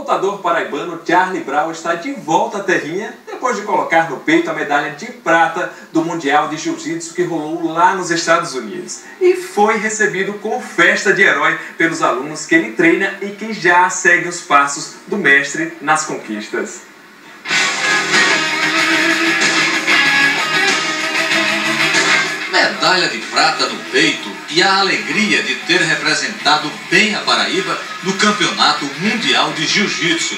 lutador paraibano Charlie Brown está de volta à terrinha depois de colocar no peito a medalha de prata do Mundial de Jiu-Jitsu que rolou lá nos Estados Unidos. E foi recebido com festa de herói pelos alunos que ele treina e que já seguem os passos do mestre nas conquistas. Medalha de prata no peito e a alegria de ter representado bem a Paraíba no Campeonato Mundial de Jiu-Jitsu.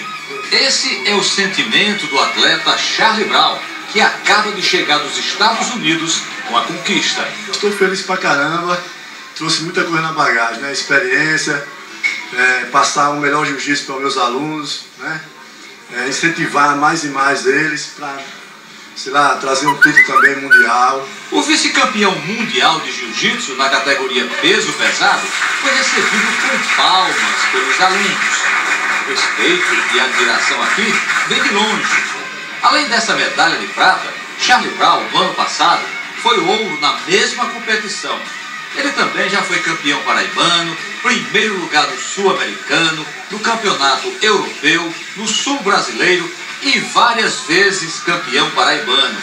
Esse é o sentimento do atleta Charlie Brown, que acaba de chegar dos Estados Unidos com a conquista. Estou feliz pra caramba, trouxe muita coisa na bagagem, né? Experiência, passar o melhor jiu-jitsu para os meus alunos, né? Incentivar mais e mais eles para, sei lá, trazer um título também mundial. O vice-campeão mundial de jiu-jitsu na categoria peso pesado foi recebido com palmas pelos alunos. O respeito e a admiração aqui vem de longe. Além dessa medalha de prata, Charlie Brown, no ano passado, foi ouro na mesma competição. Ele também já foi campeão paraibano, primeiro lugar no sul-americano, no campeonato europeu, no sul brasileiro e várias vezes campeão paraibano.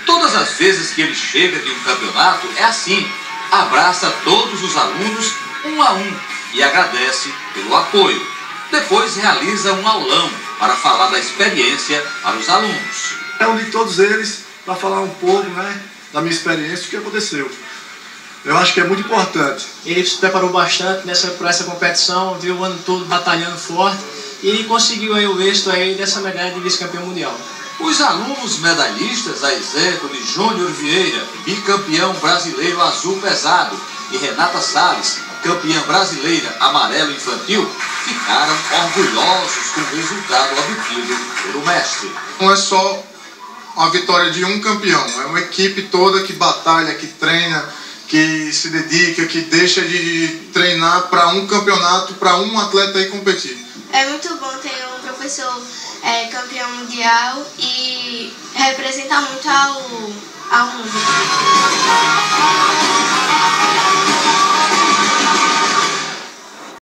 Todas as vezes que ele chega de um campeonato é assim, abraça todos os alunos um a um e agradece pelo apoio. Depois realiza um aulão para falar da experiência para os alunos. Reuni todos eles para falar um pouco, né, da minha experiência, o que aconteceu. Eu acho que é muito importante. Ele se preparou bastante por essa competição, veio o ano todo batalhando forte e conseguiu aí o êxito aí dessa medalha de vice-campeão mundial. Os alunos medalhistas, a exemplo de Júnior Vieira, bicampeão brasileiro azul pesado, e Renata Salles, campeã brasileira amarelo infantil, ficaram orgulhosos com o resultado obtido pelo mestre. Não é só a vitória de um campeão, é uma equipe toda que batalha, que treina, que se dedica, que deixa de treinar para um campeonato, para um atleta aí competir. É muito bom ter um professor campeão mundial e representa muito ao mundo.